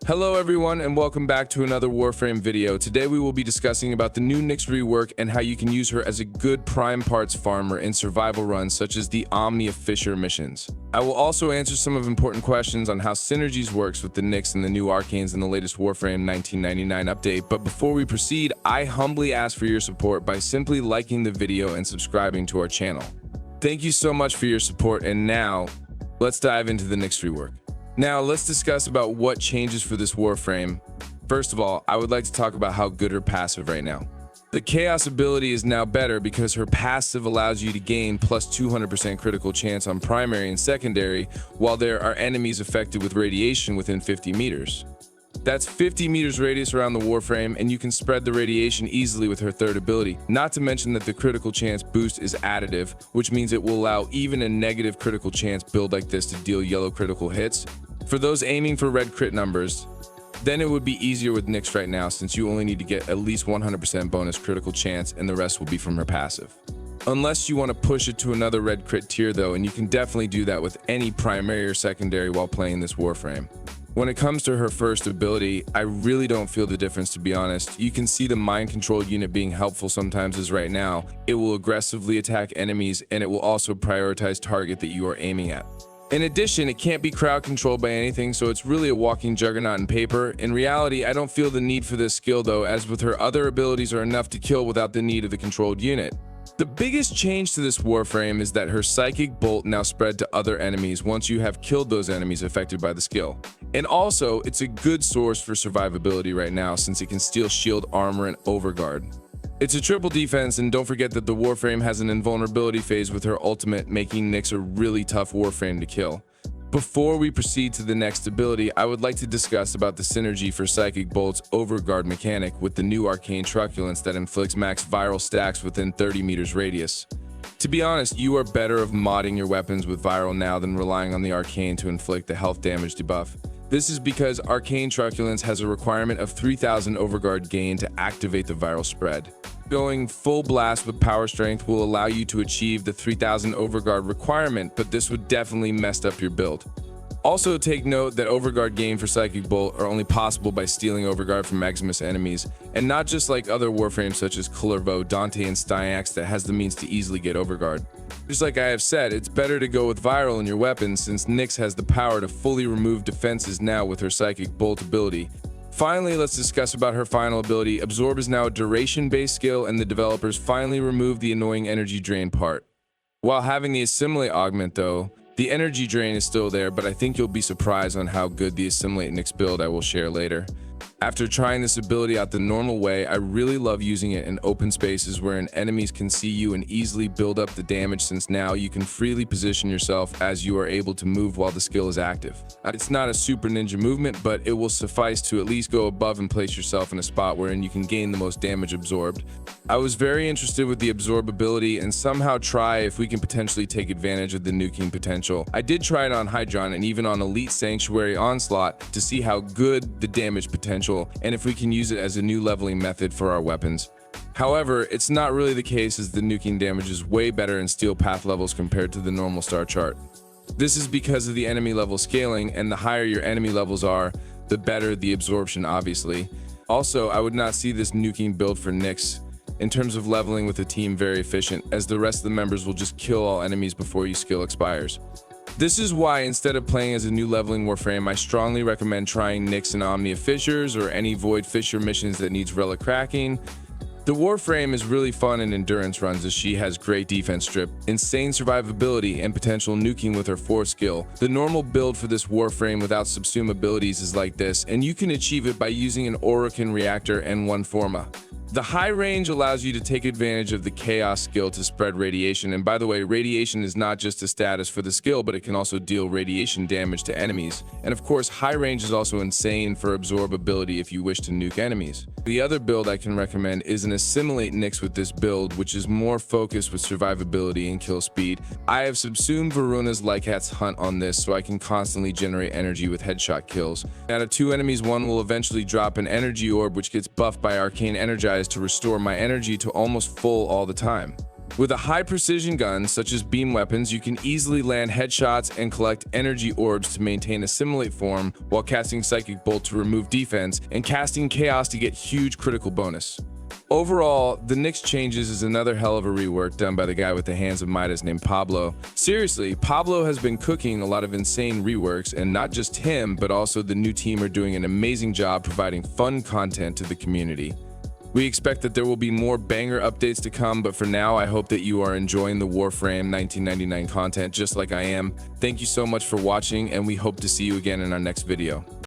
Hello everyone and welcome back to another Warframe video. Today we will be discussing about the new NYX rework and how you can use her as a good prime parts farmer in survival runs such as the Omnia Fisher missions. I will also answer some of important questions on how synergies works with the NYX and the new arcanes in the latest Warframe 1999 update, but before we proceed, I humbly ask for your support by simply liking the video and subscribing to our channel. Thank you so much for your support, and now let's dive into the NYX rework. Now, let's discuss about what changes for this Warframe. First of all, I would like to talk about how good her passive right now. The Chaos ability is now better because her passive allows you to gain plus 200% critical chance on primary and secondary, while there are enemies affected with radiation within 50 meters. That's 50 meters radius around the Warframe, and you can spread the radiation easily with her third ability. Not to mention that the critical chance boost is additive, which means it will allow even a negative critical chance build like this to deal yellow critical hits. For those aiming for red crit numbers, then it would be easier with NYX right now, since you only need to get at least 100% bonus critical chance and the rest will be from her passive. Unless you want to push it to another red crit tier though, and you can definitely do that with any primary or secondary while playing this Warframe. When it comes to her first ability, I really don't feel the difference, to be honest. You can see the mind control unit being helpful sometimes, as right now it will aggressively attack enemies and it will also prioritize target that you are aiming at. In addition, it can't be crowd controlled by anything, so it's really a walking juggernaut in paper. In reality, I don't feel the need for this skill though, as with her other abilities are enough to kill without the need of the controlled unit. The biggest change to this Warframe is that her Psychic Bolt now spread to other enemies once you have killed those enemies affected by the skill. And also, it's a good source for survivability right now, since it can steal shield, armor, and overguard. It's a triple defense, and don't forget that the Warframe has an invulnerability phase with her ultimate, making NYX a really tough Warframe to kill. Before we proceed to the next ability, I would like to discuss about the synergy for Psychic Bolt's overguard mechanic with the new Arcane Truculence that inflicts max viral stacks within 30 meters radius. To be honest, you are better of modding your weapons with viral now than relying on the Arcane to inflict the health damage debuff. This is because Arcane Truculence has a requirement of 3000 overguard gain to activate the viral spread. Going full blast with power strength will allow you to achieve the 3000 overguard requirement, but this would definitely mess up your build. Also take note that overguard gain for Psychic Bolt are only possible by stealing overguard from Maximus enemies, and not just like other Warframes such as Kullervo, Dante, and Styax that has the means to easily get overguard. Just like I have said, it's better to go with viral in your weapons, since NYX has the power to fully remove defenses now with her Psychic Bolt ability. Finally, let's discuss about her final ability. Absorb is now a duration-based skill, and the developers finally removed the annoying energy drain part. While having the Assimilate augment though, the energy drain is still there, but I think you'll be surprised on how good the Assimilate NYX build I will share later. After trying this ability out the normal way, I really love using it in open spaces wherein enemies can see you and easily build up the damage, since now you can freely position yourself as you are able to move while the skill is active. It's not a super ninja movement, but it will suffice to at least go above and place yourself in a spot wherein you can gain the most damage absorbed. I was very interested with the absorb ability and somehow try if we can potentially take advantage of the nuking potential. I did try it on Hydron and even on Elite Sanctuary Onslaught to see how good the damage potential and if we can use it as a new leveling method for our weapons. However, it's not really the case, as the nuking damage is way better in steel path levels compared to the normal star chart. This is because of the enemy level scaling, and the higher your enemy levels are, the better the absorption, obviously. Also, I would not see this nuking build for NYX. In terms of leveling with a team, very efficient, as the rest of the members will just kill all enemies before your skill expires. This is why, instead of playing as a new leveling Warframe, I strongly recommend trying NYX and Omnia Fissures or any Void Fissure missions that needs relic cracking. The Warframe is really fun in endurance runs, as she has great defense strip, insane survivability, and potential nuking with her 4th skill. The normal build for this Warframe without subsume abilities is like this, and you can achieve it by using an Orokin reactor and 1 Forma. The high range allows you to take advantage of the Chaos skill to spread radiation, and by the way, radiation is not just a status for the skill, but it can also deal radiation damage to enemies. And of course, high range is also insane for absorb ability if you wish to nuke enemies. The other build I can recommend is an Assimilate NYX with this build, which is more focused with survivability and kill speed. I have subsumed Varuna's Lycat's Hunt on this, so I can constantly generate energy with headshot kills. Out of 2 enemies, one will eventually drop an energy orb, which gets buffed by Arcane Energize to restore my energy to almost full all the time. With a high-precision gun, such as beam weapons, you can easily land headshots and collect energy orbs to maintain assimilate form, while casting Psychic Bolt to remove defense, and casting Chaos to get huge critical bonus. Overall, the NYX changes is another hell of a rework done by the guy with the hands of Midas named Pablo. Seriously, Pablo has been cooking a lot of insane reworks, and not just him, but also the new team are doing an amazing job providing fun content to the community. We expect that there will be more banger updates to come, but for now, I hope that you are enjoying the WARFRAME 1999 content just like I am. Thank you so much for watching, and we hope to see you again in our next video.